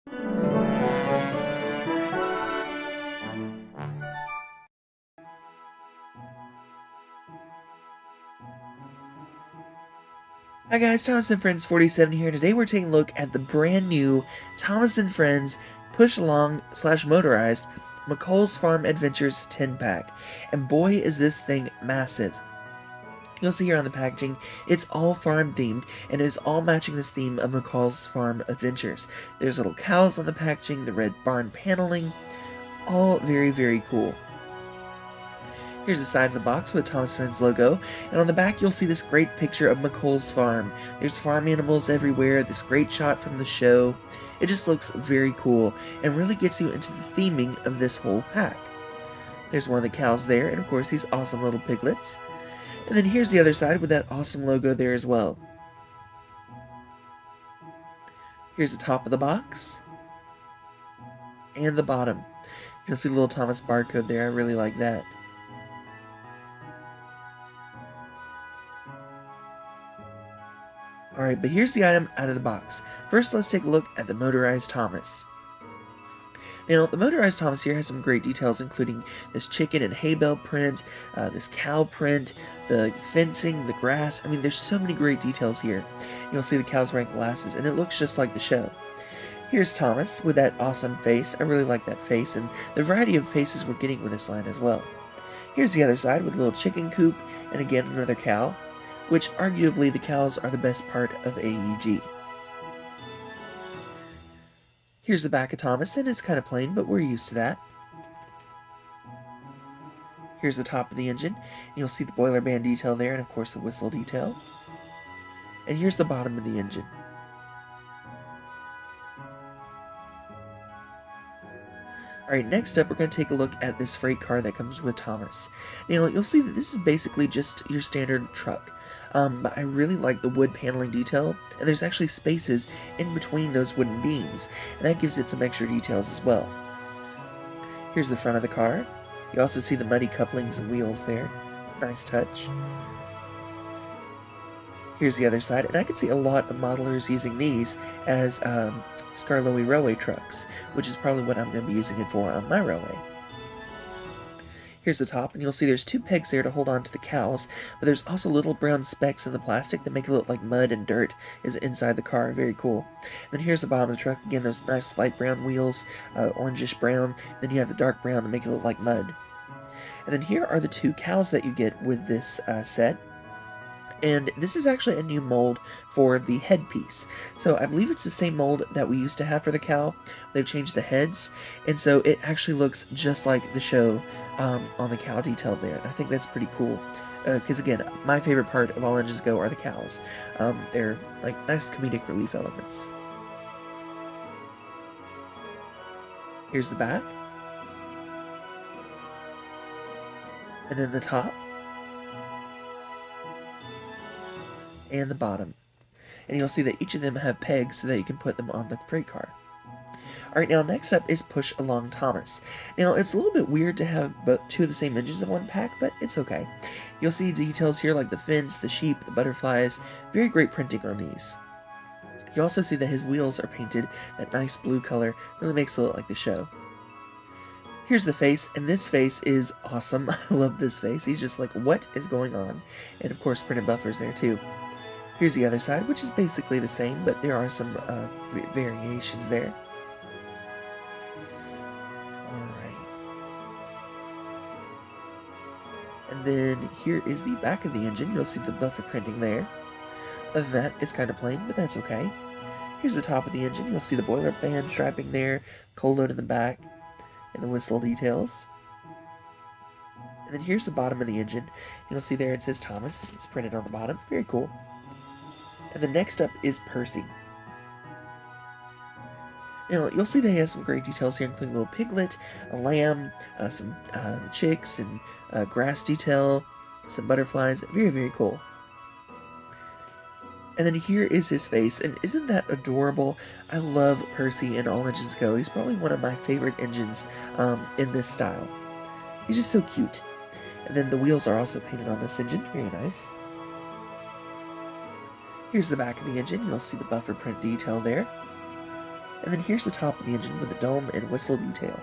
Hi guys, Thomas and Friends 47 here. Today we're taking a look at the brand new Thomas and Friends Push Along / Motorized McColls Farm Adventures 10-pack. And boy is this thing massive. You'll see here on the packaging, it's all farm themed, and it is all matching this theme of McCall's Farm Adventures. There's little cows on the packaging, the red barn paneling, all very, very cool. Here's the side of the box with Thomas Friends logo, and on the back you'll see this great picture of McColl's farm. There's farm animals everywhere, this great shot from the show. It just looks very cool, and really gets you into the theming of this whole pack. There's one of the cows there, and of course these awesome little piglets. And then here's the other side with that awesome logo there as well. Here's the top of the box, and the bottom. You'll see the little Thomas barcode there, I really like that. Alright, but here's the item out of the box. First, let's take a look at the Motorized Thomas. Now, the Motorized Thomas here has some great details, including this chicken and hay bale print, this cow print, the fencing, the grass. I mean, there's so many great details here. You'll see the cows wearing glasses, and it looks just like the show. Here's Thomas with that awesome face. I really like that face, and the variety of faces we're getting with this line as well. Here's the other side with a little chicken coop, and again another cow, which arguably the cows are the best part of AEG. Here's the back of Thomas, and it's kind of plain, but we're used to that. Here's the top of the engine, and you'll see the boiler band detail there, and of course the whistle detail. And here's the bottom of the engine. Alright, next up we're going to take a look at this freight car that comes with Thomas. Now, you'll see that this is basically just your standard truck. But I really like the wood paneling detail, and there's actually spaces in between those wooden beams, and that gives it some extra details as well. Here's the front of the car. You also see the muddy couplings and wheels there. Nice touch. Here's the other side, and I can see a lot of modelers using these as Skarloey railway trucks, which is probably what I'm going to be using it for on my railway. Here's the top, and you'll see there's two pegs there to hold on to the cows, but there's also little brown specks in the plastic that make it look like mud and dirt is inside the car. Very cool. And then here's the bottom of the truck. Again, those nice light brown wheels, orangish brown. Then you have the dark brown to make it look like mud. And then here are the two cows that you get with this set. And this is actually a new mold for the headpiece. So I believe it's the same mold that we used to have for the cow. They've changed the heads, and so it actually looks just like the show on the cow detail there. And I think that's pretty cool. Because again, my favorite part of All Engines Go are the cows. They're like nice comedic relief elements. Here's the back. And then the top. And the bottom. And you'll see that each of them have pegs so that you can put them on the freight car. Alright, now next up is Push Along Thomas. Now, it's a little bit weird to have two of the same engines in one pack, but it's okay. You'll see details here like the fence, the sheep, the butterflies. Very great printing on these. You also see that his wheels are painted that nice blue color. Really makes it look like the show. Here's the face, and this face is awesome. I love this face. He's just like, what is going on? And of course, printed buffers there too. Here's the other side, which is basically the same, but there are some variations there. Alright. And then here is the back of the engine. You'll see the buffer printing there. Other than that, it's kind of plain, but that's okay. Here's the top of the engine. You'll see the boiler band strapping there, coal load in the back, and the whistle details. And then here's the bottom of the engine. You'll see there it says Thomas. It's printed on the bottom. Very cool. And the next up is Percy. Now, you'll see they have some great details here, including a little piglet, a lamb, some chicks, and grass detail, some butterflies. Very, very cool. And then here is his face, and isn't that adorable? I love Percy in All Engines Go. He's probably one of my favorite engines in this style. He's just so cute. And then the wheels are also painted on this engine. Very nice. Here's the back of the engine. You'll see the buffer print detail there. And then here's the top of the engine with the dome and whistle detail.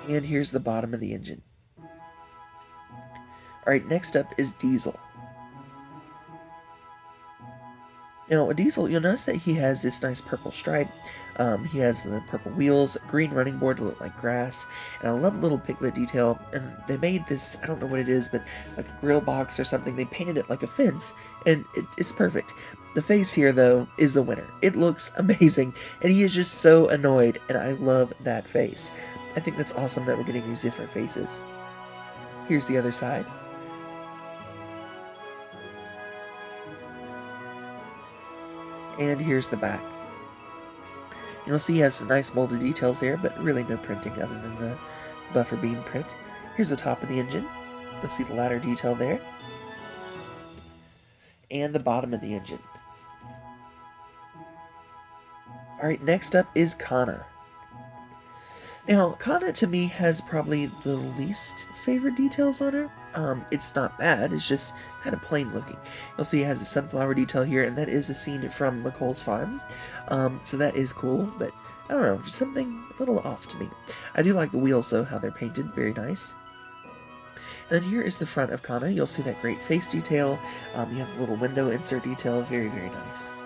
And here's the bottom of the engine. Alright, next up is Diesel. Now, a Diesel, you'll notice that he has this nice purple stripe. He has the purple wheels, green running board to look like grass, and I love the little piglet detail. And they made this, I don't know what it is, but like a grill box or something. They painted it like a fence, and it's perfect. The face here, though, is the winner. It looks amazing, and he is just so annoyed, and I love that face. I think that's awesome that we're getting these different faces. Here's the other side. And here's the back. You'll see he has some nice molded details there, but really no printing other than the buffer beam print. Here's the top of the engine. You'll see the ladder detail there. And the bottom of the engine. Alright, next up is Kana. Now, Kana to me has probably the least favorite details on her. It's not bad, it's just kind of plain looking. You'll see it has a sunflower detail here, and that is a scene from McColls farm. So that is cool, but I don't know, just something a little off to me. I do like the wheels though, how they're painted, very nice. And then here is the front of Kana. You'll see that great face detail. You have the little window insert detail, very, very nice.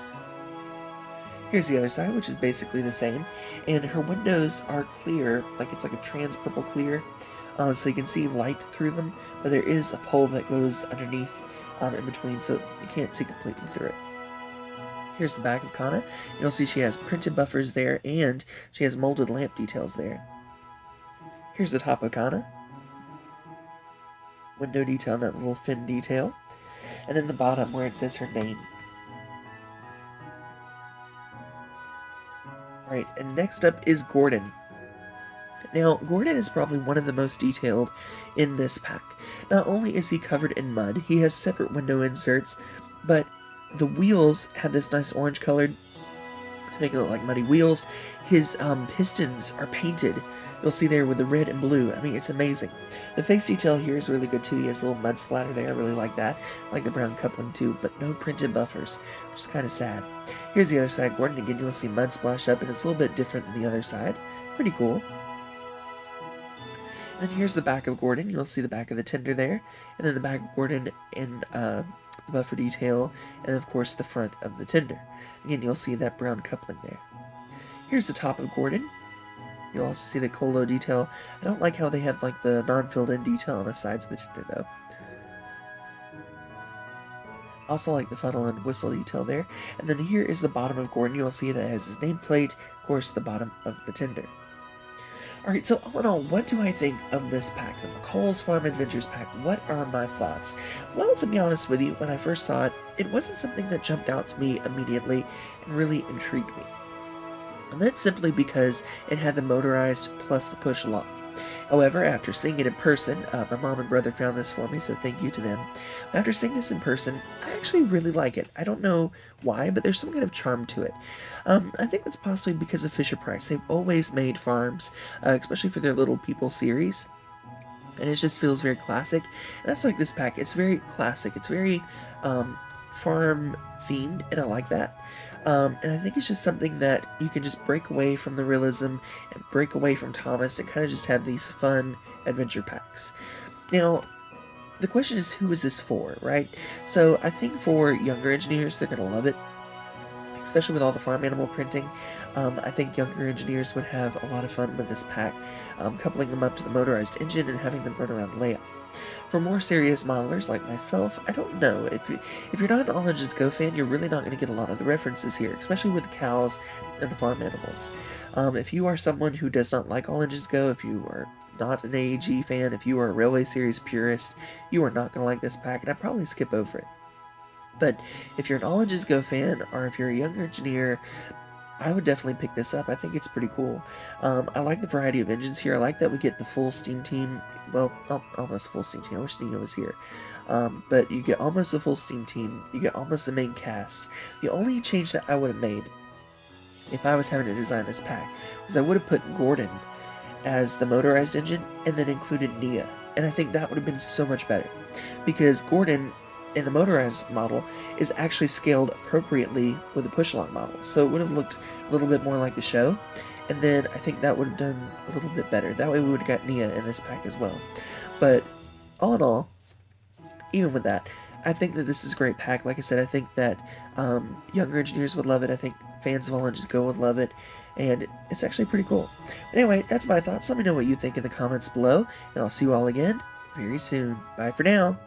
Here's the other side, which is basically the same, and her windows are clear, like it's like a trans purple clear, so you can see light through them, but there is a pole that goes underneath in between, so you can't see completely through it. Here's the back of Kana. You'll see she has printed buffers there, and she has molded lamp details there. Here's the top of Kana. Window detail and that little fin detail. And then the bottom where it says her name. Right, and next up is Gordon. Now, Gordon is probably one of the most detailed in this pack. Not only is he covered in mud, he has separate window inserts, but the wheels have this nice orange colored to make it look like muddy wheels. His pistons are painted. You'll see there with the red and blue. I mean, it's amazing. The face detail here is really good too. He has a little mud splatter there. I really like that. I like the brown coupling too, but no printed buffers, which is kind of sad. Here's the other side, Gordon. Again, you'll see mud splashed up, and it's a little bit different than the other side. Pretty cool. And then here's the back of Gordon. You'll see the back of the tender there, and then the back of Gordon in the buffer detail, and of course the front of the tender. Again, you'll see that brown coupling there. Here's the top of Gordon. You'll also see the colo detail. I don't like how they have like the non-filled in detail on the sides of the tender though. Also like the funnel and whistle detail there. And then here is the bottom of Gordon. You'll see that it has his nameplate, of course the bottom of the tender. Alright, so all in all, what do I think of this pack, the McColls Farm Adventures pack? What are my thoughts? Well, to be honest with you, when I first saw it, it wasn't something that jumped out to me immediately and really intrigued me. And that's simply because it had the motorized plus the push lock. However, after seeing it in person, my mom and brother found this for me, so thank you to them. After seeing this in person, I actually really like it. I don't know why, but there's some kind of charm to it. I think that's possibly because of Fisher-Price. They've always made farms, especially for their Little People series, and it just feels very classic. And that's like this pack. It's very classic. It's very farm themed, and I like that. And I think it's just something that you can just break away from the realism and break away from Thomas and kind of just have these fun adventure packs. Now, the question is, who is this for, right? So I think for younger engineers, they're going to love it, especially with all the farm animal printing. I think younger engineers would have a lot of fun with this pack, coupling them up to the motorized engine and having them run around layout. For more serious modelers like myself, I don't know. If you're not an All Engines Go fan, you're really not going to get a lot of the references here, especially with the cows and the farm animals. If you are someone who does not like All Engines Go, if you are not an AEG fan, if you are a Railway Series purist, you are not going to like this pack, and I'd probably skip over it. But if you're an All Engines Go fan, or if you're a younger engineer, I would definitely pick this up. I think it's pretty cool. I like the variety of engines here. I like that we get the full steam team. Well, almost full steam team. I wish Neo was here. But you get almost a full steam team. You get almost the main cast. The only change that I would have made if I was having to design this pack was I would have put Gordon as the motorized engine and then included Nia. And I think that would have been so much better. Because Gordon in the motorized model is actually scaled appropriately with the push-along model. So it would have looked a little bit more like the show, and then I think that would have done a little bit better. That way we would have got Nia in this pack as well. But all in all, even with that, I think that this is a great pack. Like I said, I think that younger engineers would love it. I think fans of All Engines Go would love it, and it's actually pretty cool. But anyway, that's my thoughts. Let me know what you think in the comments below, and I'll see you all again very soon. Bye for now.